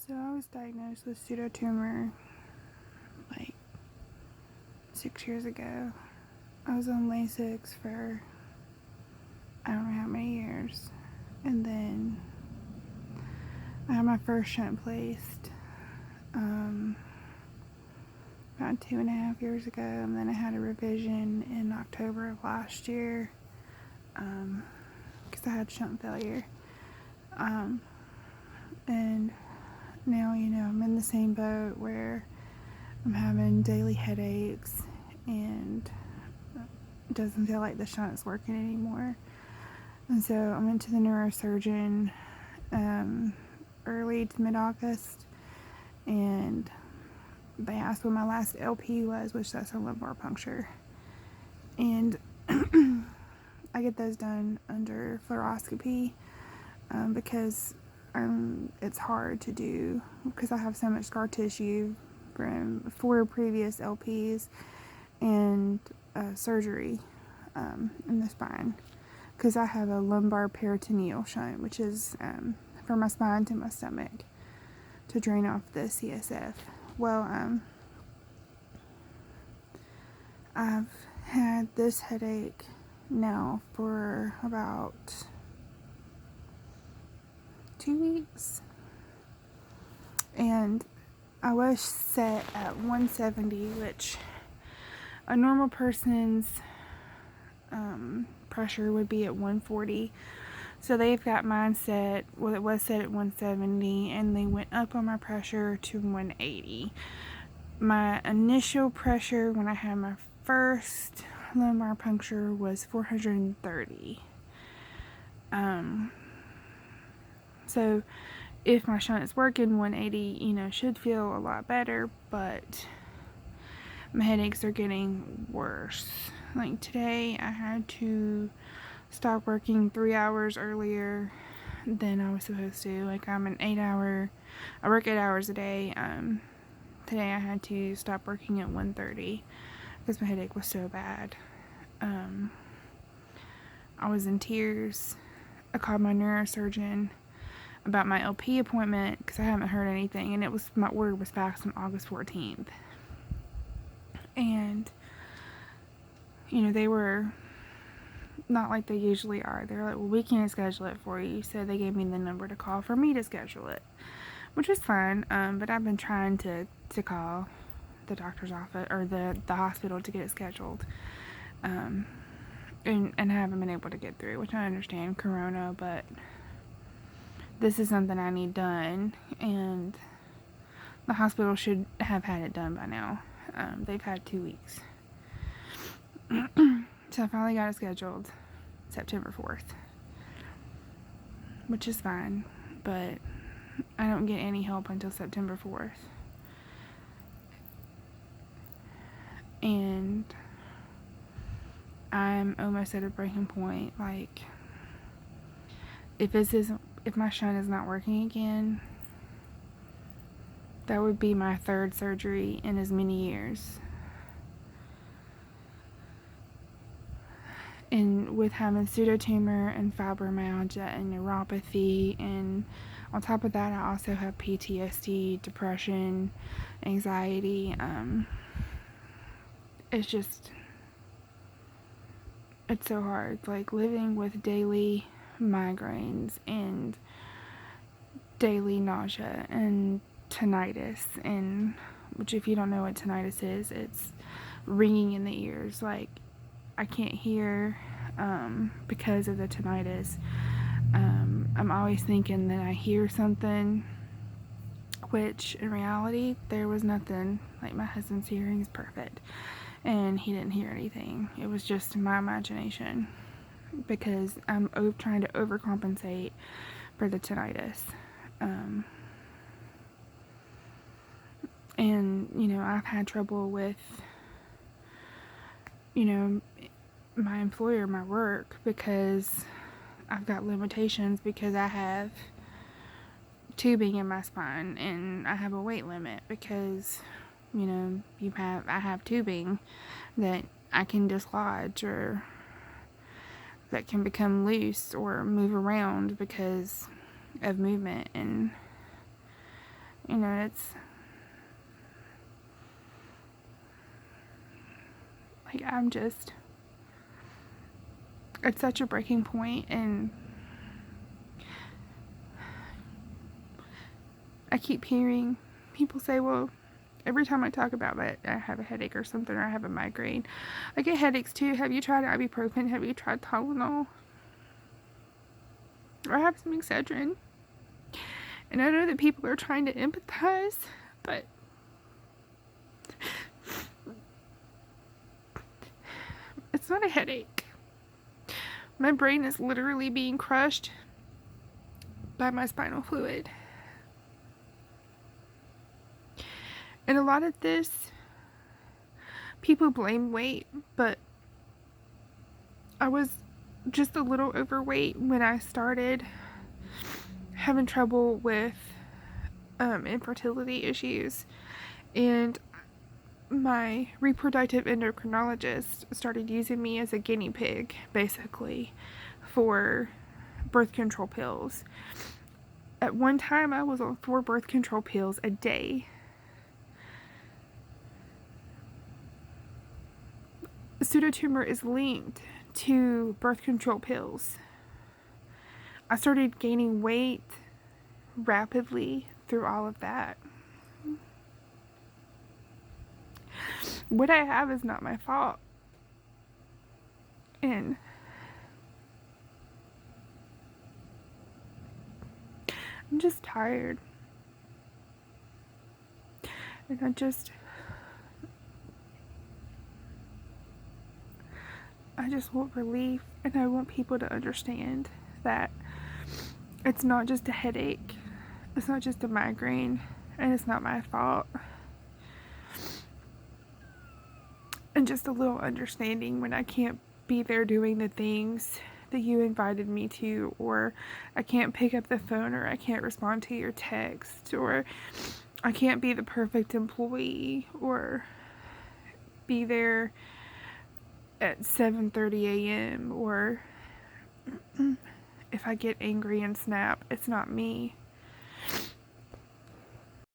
So I was diagnosed with pseudotumor like 6 years ago. I was on Lasix for I don't know how many years. And then I had my first shunt placed about 2.5 years ago. And then I had a revision in October of last year because I had shunt failure. And now, I'm in the same boat where I'm having daily headaches and it doesn't feel like the shunt's working anymore. And so I went to the neurosurgeon early to mid-August, and they asked what my last LP was, which that's a lumbar puncture. And I get those done under fluoroscopy because it's hard to do because I have so much scar tissue from 4 previous LPs and surgery in the spine, because I have a lumbar peritoneal shunt, which is from my spine to my stomach to drain off the CSF. Well, I've had this headache now for about 2 weeks, and I was set at 170, which a normal person's pressure would be at 140. So they've got mine set, well, it was set at 170, and they went up on my pressure to 180. My initial pressure when I had my first lumbar puncture was 430. So if my shunt is working, 180, should feel a lot better, but my headaches are getting worse. Like today, I had to stop working 3 hours earlier than I was supposed to. Like I work 8 hours a day. Today I had to stop working at 1:30 because my headache was so bad. I was in tears. I called my neurosurgeon about my LP appointment because I haven't heard anything, and my order was faxed on August 14th. And they were not like they usually are. They're like, well, we can't schedule it for you. So they gave me the number to call for me to schedule it, which was fine. But I've been trying to call the doctor's office or the hospital to get it scheduled. And haven't been able to get through, which I understand, Corona, but this is something I need done, and the hospital should have had it done by now. They've had 2 weeks. So I finally got it scheduled September 4th, which is fine, but I don't get any help until September 4th. And I'm almost at a breaking point. Like, if my shunt is not working again, that would be my 3rd surgery in as many years. And with having pseudotumor and fibromyalgia and neuropathy, and on top of that I also have PTSD, depression, anxiety, it's so hard, like living with daily migraines and daily nausea and tinnitus, and which, if you don't know what tinnitus is, it's ringing in the ears. Like, I can't hear because of the tinnitus. I'm always thinking that I hear something, which in reality there was nothing. Like, my husband's hearing is perfect and he didn't hear anything. It was just my imagination because I'm trying to overcompensate for the tinnitus. And I've had trouble with my employer, my work, because I've got limitations because I have tubing in my spine, and I have a weight limit because I have tubing that I can dislodge or that can become loose or move around because of movement, and You know, like, it's such a breaking point, and I keep hearing people say, well, every time I talk about it, I have a headache or something, or I have a migraine. I get headaches too. Have you tried ibuprofen? Have you tried Tylenol? Or I have some Excedrin. And I know that people are trying to empathize, but it's not a headache. My brain is literally being crushed by my spinal fluid. And a lot of this, people blame weight, but I was just a little overweight when I started having trouble with infertility issues, and my reproductive endocrinologist started using me as a guinea pig, basically, for birth control pills. At one time, I was on 4 birth control pills a day. Pseudotumor is linked to birth control pills. I started gaining weight rapidly through all of that. What I have is not my fault. And I'm just tired. And I just want relief, and I want people to understand that it's not just a headache, it's not just a migraine, and it's not my fault. And just a little understanding when I can't be there doing the things that you invited me to, or I can't pick up the phone, or I can't respond to your text, or I can't be the perfect employee, or be there at 7:30 a.m. or if I get angry and snap, it's not me.